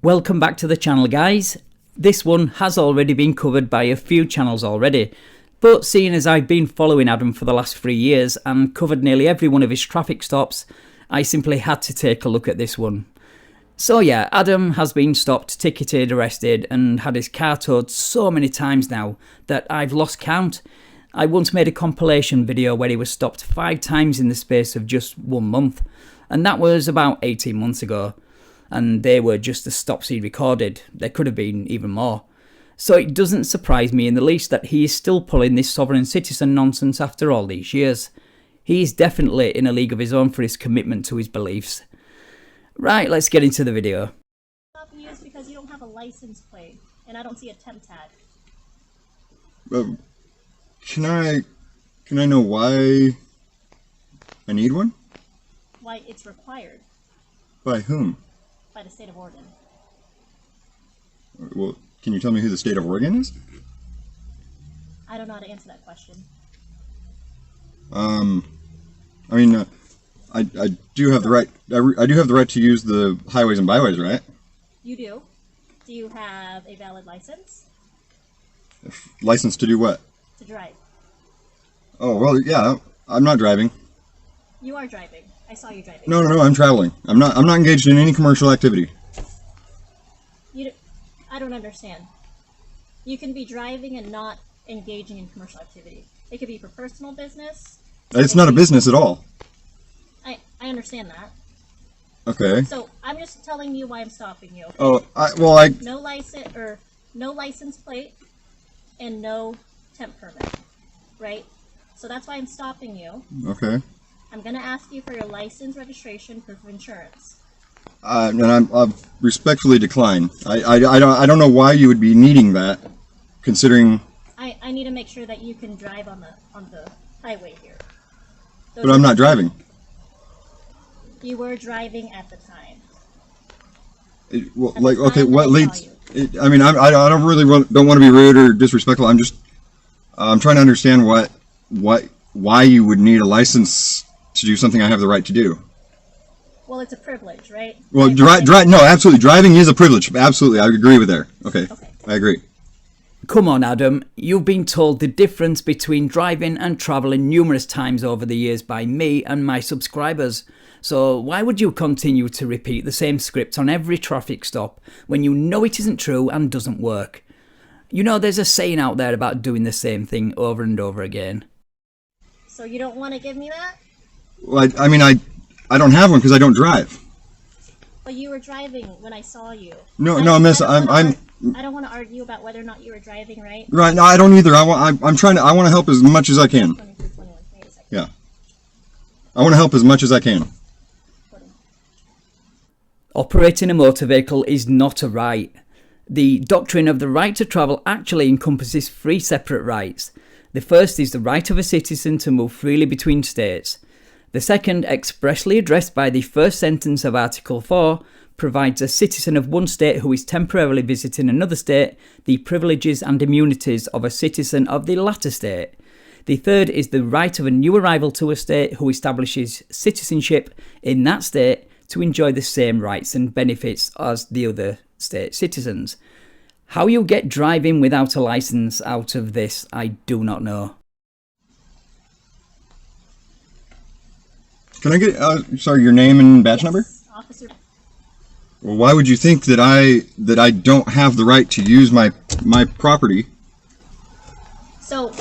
Welcome back to the channel, guys. This one has already been covered by a few channels already, but seeing as I've been following Adam for the last 3 years and covered nearly every one of his traffic stops, I simply had to take a look at this one. So yeah, Adam has been stopped, ticketed, arrested and had his car towed so many times now that I've lost count. I once made a compilation video where he was stopped 5 times in the space of just 1 month, and that was about 18 months ago. And they were just the stops he recorded. There could have been even more. So it doesn't surprise me in the least that he is still pulling this sovereign citizen nonsense after all these years. He is definitely in a league of his own for his commitment to his beliefs. Right, let's get into the video. Stopping you is because you don't have a license plate, and I don't see a temp tag. Can I know why I need one? Why it's required. By whom? By the state of Oregon. Well, can you tell me who the state of Oregon is? I don't know how to answer that question. I do have the right. I do have the right to use the highways and byways, right? You do? Do you have a valid license? License to do what? To drive. Oh well, yeah. I'm not driving. You are driving. I saw you driving. No, I'm traveling. I'm not engaged in any commercial activity. I don't understand. You can be driving and not engaging in commercial activity. It could be for personal business. It's not a business at all. I understand that. Okay. So I'm just telling you why I'm stopping you. Oh, No license plate and no temp permit, right? So that's why I'm stopping you. Okay. I'm going to ask you for your license, registration, proof of insurance. And I respectfully decline. I don't know why you would be needing that, considering. I need to make sure that you can drive on the highway here. But I'm not driving. You were driving at the time. Okay, what leads? I don't really don't want to be rude or disrespectful. I'm trying to understand why you would need a license to do something I have the right to do. Well, it's a privilege, right? Well, no, absolutely. Driving is a privilege. Absolutely. I agree with there. Okay. I agree. Come on, Adam. You've been told the difference between driving and travelling numerous times over the years by me and my subscribers. So why would you continue to repeat the same script on every traffic stop when you know it isn't true and doesn't work? You know, there's a saying out there about doing the same thing over and over again. So you don't want to give me that? Well, I don't have one because I don't drive. But you were driving when I saw you. No, miss. I don't want to argue about whether or not you were driving, right? Right. No, I don't either. I want to help as much as I can. 22, 21. Wait a second. Yeah. I want to help as much as I can. Operating a motor vehicle is not a right. The doctrine of the right to travel actually encompasses 3 separate rights. The first is the right of a citizen to move freely between states. The second, expressly addressed by the first sentence of Article 4, provides a citizen of one state who is temporarily visiting another state the privileges and immunities of a citizen of the latter state. The third is the right of a new arrival to a state who establishes citizenship in that state to enjoy the same rights and benefits as the other state citizens. How you get driving without a license out of this, I do not know. Can I get, your name and badge number? Officer. Well, why would you think that I don't have the right to use my property? So,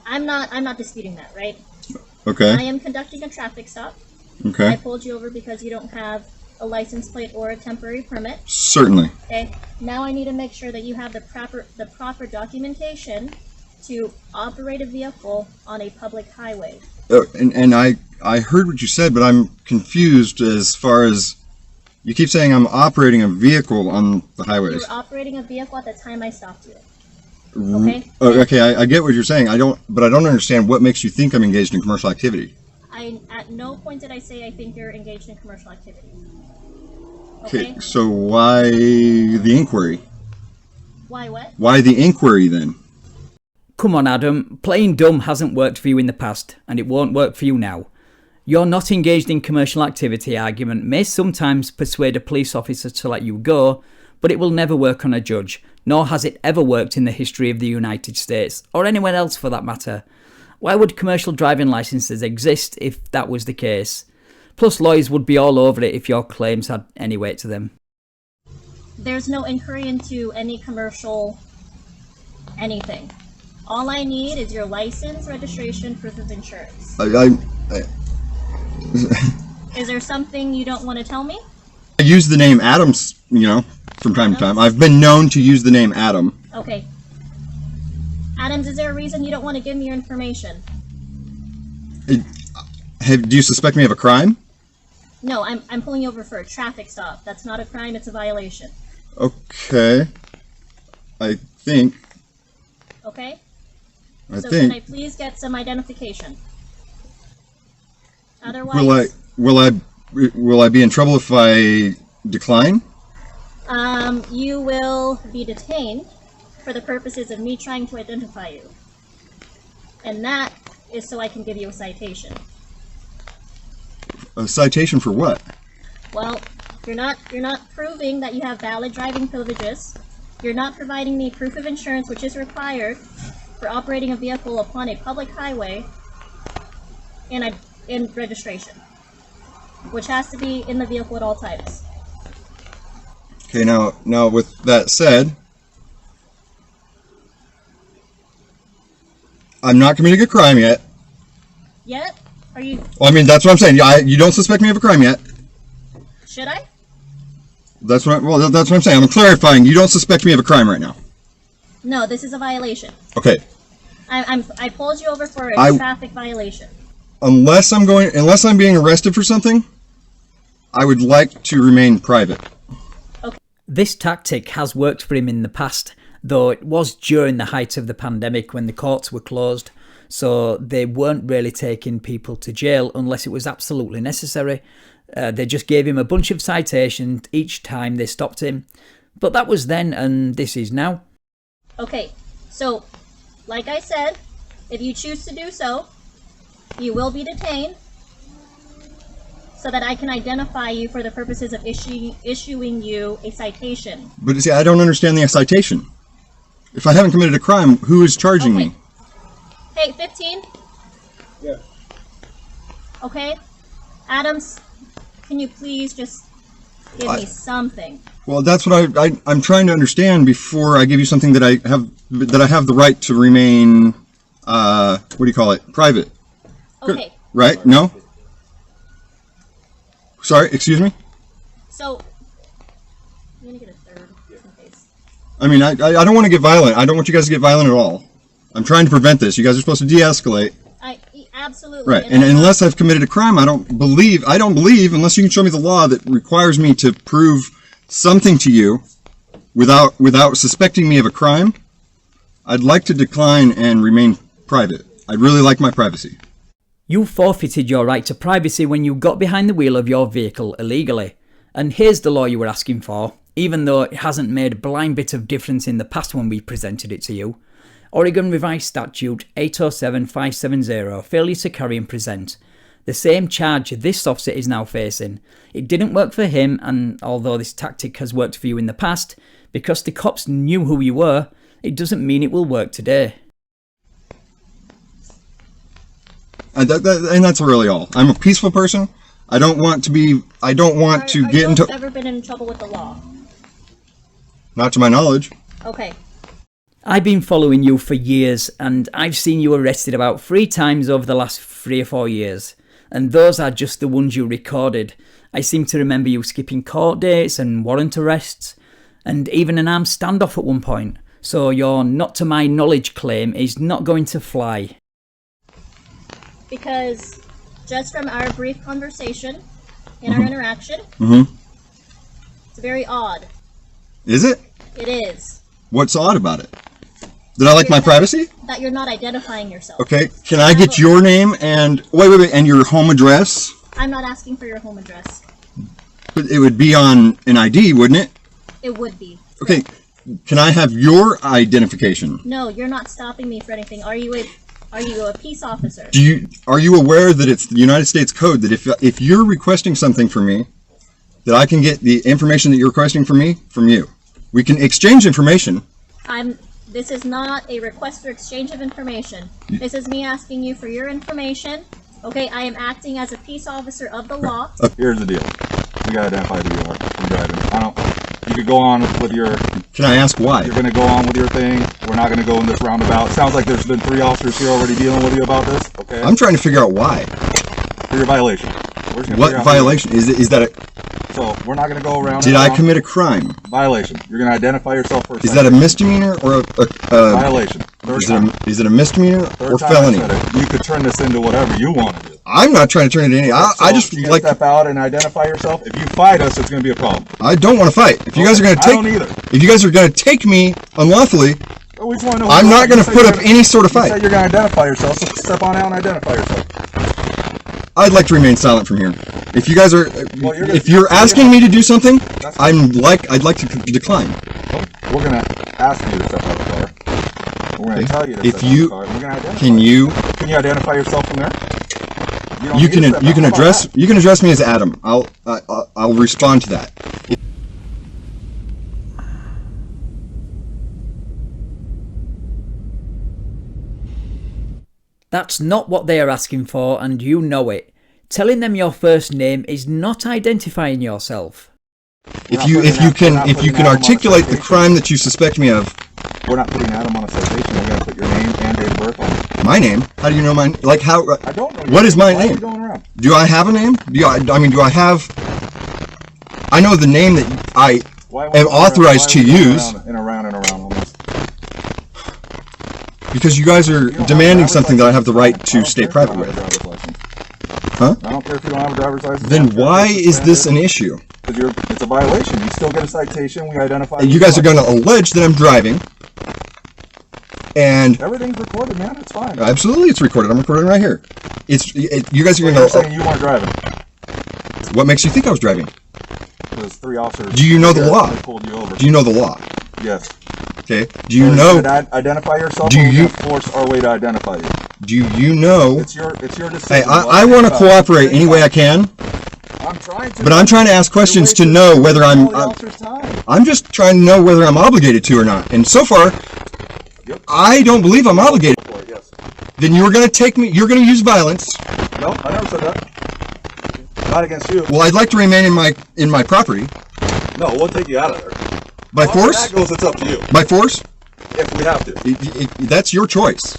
I'm not disputing that, right? Okay. I am conducting a traffic stop. Okay. I pulled you over because you don't have a license plate or a temporary permit. Certainly. Okay. Now I need to make sure that you have the proper documentation to operate a vehicle on a public highway. And I heard what you said, but I'm confused as far as you keep saying I'm operating a vehicle on the highways. You were operating a vehicle at the time I stopped you. Okay. Okay, I get what you're saying. But I don't understand what makes you think I'm engaged in commercial activity. At no point did I say I think you're engaged in commercial activity. Okay. So why the inquiry? Why what? Why the inquiry then? Come on, Adam. Playing dumb hasn't worked for you in the past, and it won't work for you now. Your not engaged in commercial activity argument may sometimes persuade a police officer to let you go, but it will never work on a judge, nor has it ever worked in the history of the United States, or anywhere else for that matter. Why would commercial driving licenses exist if that was the case? Plus, lawyers would be all over it if your claims had any weight to them. There's no inquiry into any commercial anything. All I need is your license, registration, proof of insurance. Is there something you don't want to tell me? I use the name Adams, from time to time. I've been known to use the name Adam. Okay. Adams, is there a reason you don't want to give me your information? Do you suspect me of a crime? No, I'm pulling you over for a traffic stop. That's not a crime, it's a violation. Okay. I think. Okay? I So think. can I please get some identification? Otherwise... Will I be in trouble if I decline? You will be detained for the purposes of me trying to identify you. And that is so I can give you a citation. A citation for what? Well, you're not proving that you have valid driving privileges. You're not providing me proof of insurance, which is required for operating a vehicle upon a public highway, and registration, which has to be in the vehicle at all times. Okay, now with that said, I'm not committing a crime yet. Yet? Are you... Well, I mean, that's what I'm saying. You don't suspect me of a crime yet. Should I? That's what I'm saying. I'm clarifying. You don't suspect me of a crime right now. No, this is a violation. Okay. I pulled you over for a traffic violation. Unless I'm being arrested for something, I would like to remain private. Okay. This tactic has worked for him in the past, though it was during the height of the pandemic when the courts were closed, so they weren't really taking people to jail unless it was absolutely necessary. They just gave him a bunch of citations each time they stopped him. But that was then, and this is now. Okay, so, like I said, if you choose to do so, you will be detained so that I can identify you for the purposes of issuing you a citation. But see, I don't understand the citation. If I haven't committed a crime, who is charging me? Hey, 15? Yeah. Okay. Adams, can you please just give me something? Well, that's what I'm trying to understand before I give you something that I have the right to remain, what do you call it, private. Okay. Right? No? Sorry, excuse me? So, I'm going to get a third, just in case. I mean, I don't want to get violent. I don't want you guys to get violent at all. I'm trying to prevent this. You guys are supposed to de-escalate. Absolutely. Right, and unless I've committed a crime, I don't believe, unless you can show me the law that requires me to prove something to you without suspecting me of a crime, I'd like to decline and remain private. I'd really like my privacy. You forfeited your right to privacy when you got behind the wheel of your vehicle illegally. And here's the law you were asking for, even though it hasn't made a blind bit of difference in the past when we presented it to you. Oregon Revised Statute 807570, failure to carry and present. The same charge this officer is now facing. It didn't work for him, and although this tactic has worked for you in the past, because the cops knew who you were, it doesn't mean it will work today. And that's really all. I'm a peaceful person. I don't want to get into... Have you ever been in trouble with the law? Not to my knowledge. Okay. I've been following you for years, and I've seen you arrested about 3 times over the last 3 or 4 years. And those are just the ones you recorded. I seem to remember you skipping court dates and warrant arrests, and even an armed standoff at one point. So your not to my knowledge claim is not going to fly. Because just from our brief conversation and our interaction, it's very odd. Is it? It is. What's odd about it? Did I like my privacy? That you're not identifying yourself. Okay, can I get your name and... Wait, and your home address? I'm not asking for your home address. But it would be on an ID, wouldn't it? It would be. Okay, can I have your identification? No, you're not stopping me for anything. Are Are you a peace officer? Are you aware that it's the United States Code that if you're requesting something from me, that I can get the information that you're requesting from me from you? We can exchange information. This is not a request for exchange of information. This is me asking you for your information. Okay, I am acting as a peace officer of the law. Here's the deal. We gotta identify who you are. I'm driving. You could go on with your... Can I ask why? You're gonna go on with your thing. We're not gonna go in this roundabout. Sounds like there's been 3 officers here already dealing with you about this. Okay. I'm trying to figure out why. For your violation. What violation? Is that a... So, we're not gonna go around... Did I commit a crime? Violation. You're gonna identify yourself first. Is that a misdemeanor or a violation? Is it a misdemeanor or felony? You could turn this into whatever you want to do. I'm not trying to turn it into I just you like step out and identify yourself. If you fight us, it's going to be a problem. I don't want to fight. If you guys are going to take, I don't either. If you guys are going to take me unlawfully, I'm not going to put up any sort of fight. You said you're going to identify yourself, so step on out and identify yourself. I'd like to remain silent from here. If you guys are, if you're asking me to do something, I'd like to decline. We're going to ask you to step out of the car. We're going to tell you to step out of the car. We're going to identify. Can you identify yourself from there? You can address me as Adam. I'll respond to that. That's not what they are asking for, and you know it. Telling them your first name is not identifying yourself. If you can articulate the crime that you suspect me of. We're not putting Adam on a citation. We're going to put your name and date of birth on it. My name? How do you know my name? Like how? I don't know. What is my name? Do I have a name? Do I have? I know the name that I am authorized to use. And around almost. Because you guys are demanding something that I have the right to stay private with. Huh? I don't care if you don't have a driver's license. Then why is this an issue? Because it's a violation. You still get a citation. We identify. You guys are going to allege that I'm driving. And everything's recorded, man. It's fine. Absolutely, it's recorded. I'm recording right here. You guys are going to. You're saying you weren't driving. What makes you think I was driving? There's 3 officers. Do you know the law? They pulled you over. Do you know the law? Yes. Okay. Do you know? Identify yourself. Do you force our way to identify you? Do you know? It's your decision. Hey, I want to cooperate any way I can. I'm trying to. But I'm trying to ask questions to know whether I'm just trying to know whether I'm obligated to or not. And so far, I don't believe I'm obligated. Yes. Then you're going to take me. You're going to use violence. No, I never said that. Not against you. Well, I'd like to remain in my property. No, we'll take you out of there. By force? That goes, it's up to you. By force? If we have to. That's your choice.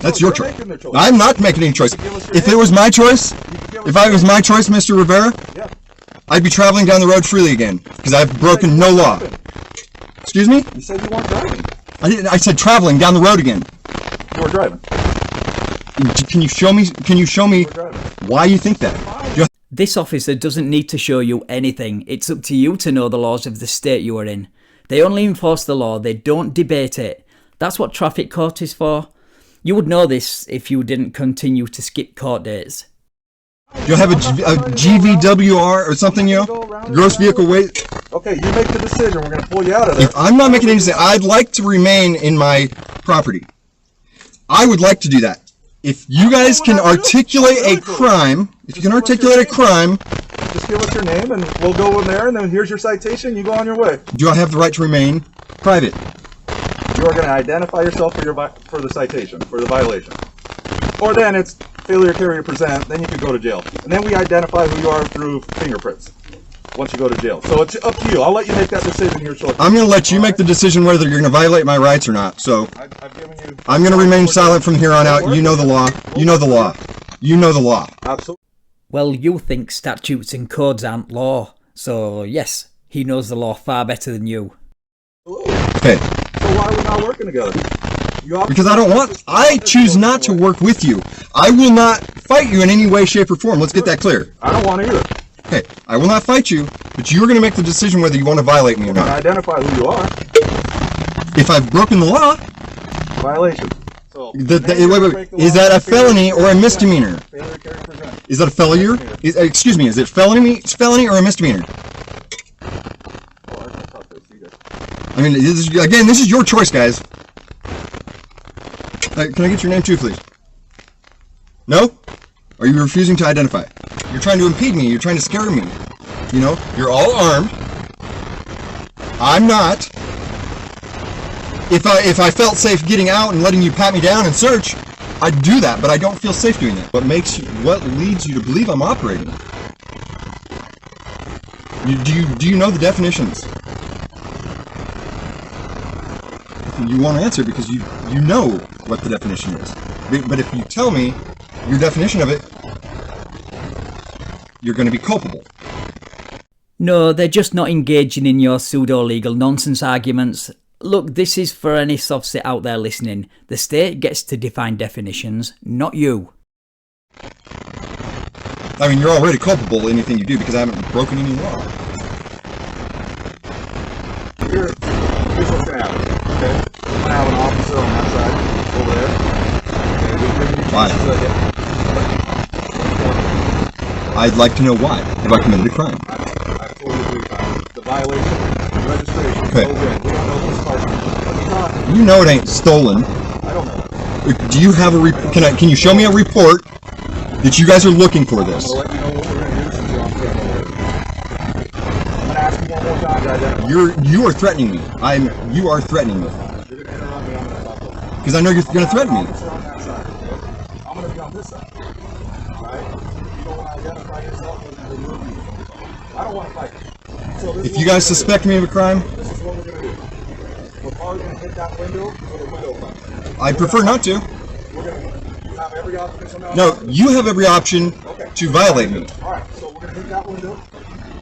That's your choice. Choice. I'm not making any choice. If it was my choice, Mr. Rivera, I'd be traveling down the road freely again because I've broken no law. Excuse me? You said you weren't driving. I didn't. I said traveling down the road again. You were driving. Can you show me why you think that? This officer doesn't need to show you anything. It's up to you to know the laws of the state you are in. They only enforce the law, they don't debate it. That's what traffic court is for. You would know this if you didn't continue to skip court days. You'll have a GVWR or something, gross vehicle weight. Okay, you make the decision. We're going to pull you out of there. If I'm not making any decision, I'd like to remain in my property. I would like to do that. If you guys can articulate a crime, just give us your name and we'll go in there and then here's your citation, you go on your way. Do I have the right to remain private? You are going to identify yourself for the citation, for the violation. Or then it's failure to carry or present, then you could go to jail. And then we identify who you are through fingerprints once you go to jail. So it's up to you. I'll let you make that decision here shortly. I'm going to let you make the decision whether you're going to violate my rights or not. So I've given you... I'm going to remain silent from here on out. You know the law. You know the law. You know the law. Absolutely. Well, you think statutes and codes aren't law. So, yes, he knows the law far better than you. Okay. So why are we not working together? Because I choose not to work with you. I will not fight you in any way, shape, or form. Let's get that clear. I don't want to either. Okay, I will not fight you, but you're going to make the decision whether you want to violate me or not. Identify who you are. If I've broken the law... Violation. So, wait. Is that a felony or a misdemeanor? Is that a felony? Excuse me, is it felony or a misdemeanor? I mean, this is your choice, guys. Can I get your name too, please? No? Are you refusing to identify? You're trying to impede me. You're trying to scare me. You know, you're all armed. I'm not. If I felt safe getting out and letting you pat me down and search, I'd do that, but I don't feel safe doing that. What leads you to believe I'm operating? Do you know the definitions? You won't answer because you know what the definition is. But if you tell me your definition of it, you're going to be culpable. No, they're just not engaging in your pseudo-legal nonsense arguments. Look, this is for any softset out there listening. The state gets to define definitions, not you. I mean, you're already culpable in anything you do because I haven't broken any law. Here's what's going to happen, okay? I'm going to have an officer on that side, over there. Okay, why? I'd like to know why. Have I committed a crime? I've told you 3 times. The violation, registration, okay. We don't know this part. You know it ain't stolen. I don't know. Do you have a can you show me a report that you guys are looking for this? I'm going to let you know what we're going to do since you're on camera. I'm going to ask you one more time to identify. You are threatening me. You are threatening me. You're going to interrupt me. I'm going to talk to you. Because I know you're going to threaten me. I'm on that side, okay? I'm going to be on this side. Alright? You don't want to identify yourself and remove me. I don't want to fight. So this If you guys suspect me of a crime, this is what we're going to do. We're probably going to hit that window with a window front. I prefer not to. We're going to have every option to come out. No, you have every option to violate me. Alright, so we're going to hit that window.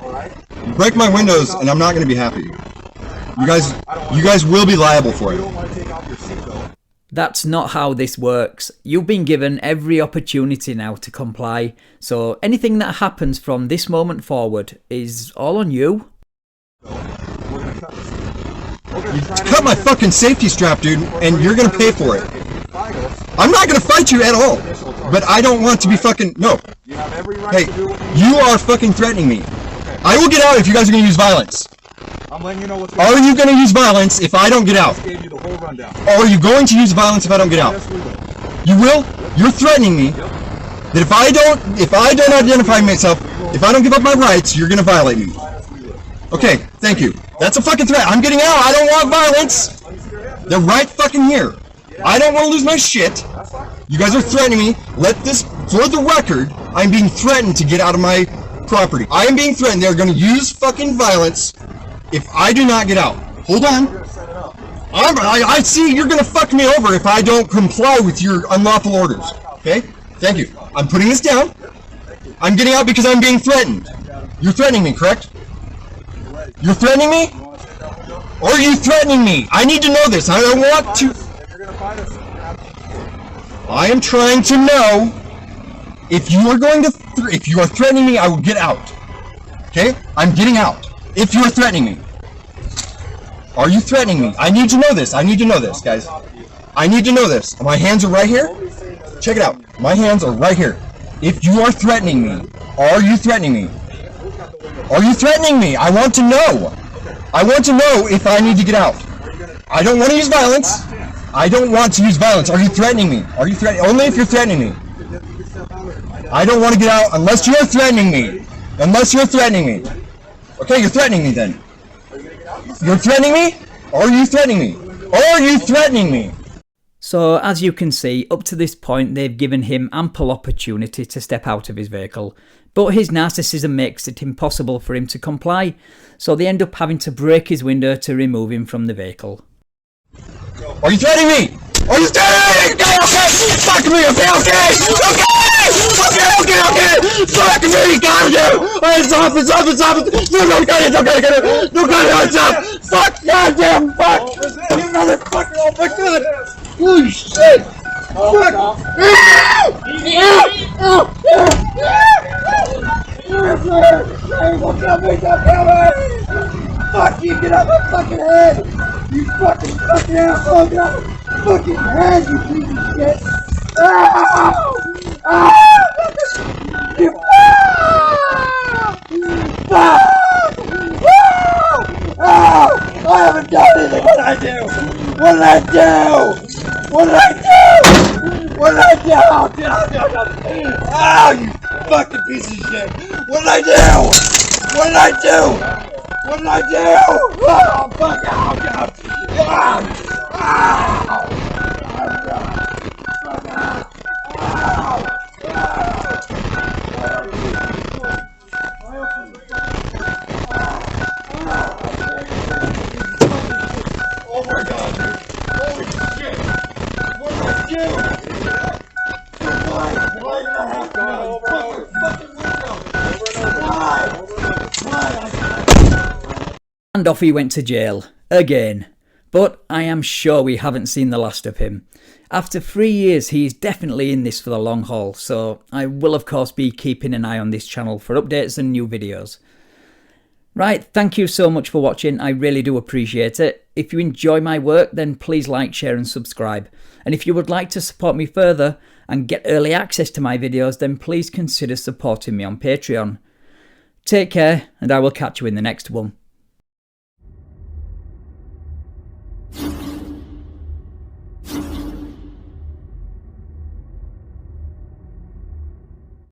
Alright? You break my windows and I'm not going to be happy. You guys will be liable for You it. don't want to take off your seatbelt. That's not how this works. You've been given every opportunity now to comply, so anything that happens from this moment forward is all on you. Cut my fucking safety strap, dude, and you're gonna pay for it. I'm not gonna fight you at all, but I don't want to be fucking, no. You have every right Hey, to do what you are fucking threatening me. I will get out if you guys are gonna use violence. I'm letting you know what's going Are you gonna use violence if I don't get out? I gave you the whole rundown. Or are you going to use violence if I don't get out? Yes, we will. You will? You're threatening me that if I don't identify myself, if I don't give up my rights, you're gonna violate me. Okay, thank you. That's a fucking threat. I'm getting out. I don't want violence. They're right fucking here. I don't want to lose my shit. You guys are threatening me. Let this, for the record, I'm being threatened to get out of my property. I am being threatened. They're gonna use fucking violence if I do not get out. Hold on. I see you're gonna fuck me over if I don't comply with your unlawful orders. Okay? Thank you. I'm putting this down. I'm getting out because I'm being threatened. You're threatening me, correct? You're threatening me? Or are you threatening me? I need to know this. I don't want to. I am trying to know if you are going to. If you are threatening me, I will get out. Okay? I'm getting out. If you are threatening me. Are you threatening me? I need to know this. I need to know this, guys. I need to know this. My hands are right here. Check it out. My hands are right here. If you are threatening me, are you threatening me? Are you threatening me? I want to know. I want to know if I need to get out. I don't want to use violence. I don't want to use violence. Are you threatening me? Are you threatening? Only if you're threatening me. I don't want to get out unless you're threatening me. Unless you're threatening me. Okay, you're threatening me then. You're threatening me? Or are you threatening me? Or are you threatening me? So, as you can see, up to this point they've given him ample opportunity to step out of his vehicle, but his narcissism makes it impossible for him to comply, so they end up having to break his window to remove him from the vehicle. Are you threatening me? Are you threatening me? Okay, fuck me, okay? Fuck me, goddamn! Stop it! No, stop! Fuck, goddamn, fuck! You motherfucker, oh my god! Holy shit! Fuck! Fuck you, get out my fucking head! You fucking asshole, get out my fucking head, you piece of shit! I haven't done anything. What did I do? What did I do? What did I do? What did I Oh, you fucking piece of shit! What did I do? What did I do? What did I do? Oh, fuck! Oh, God! Oh my God, dude! Holy shit! What did I do? Why did I have to go? Fucking window! And off he went to jail, again. But I am sure we haven't seen the last of him. After 3 years he is definitely in this for the long haul, so I will of course be keeping an eye on this channel for updates and new videos. Right, thank you so much for watching, I really do appreciate it. If you enjoy my work then please like, share and subscribe. And if you would like to support me further and get early access to my videos then please consider supporting me on Patreon. Take care and I will catch you in the next one.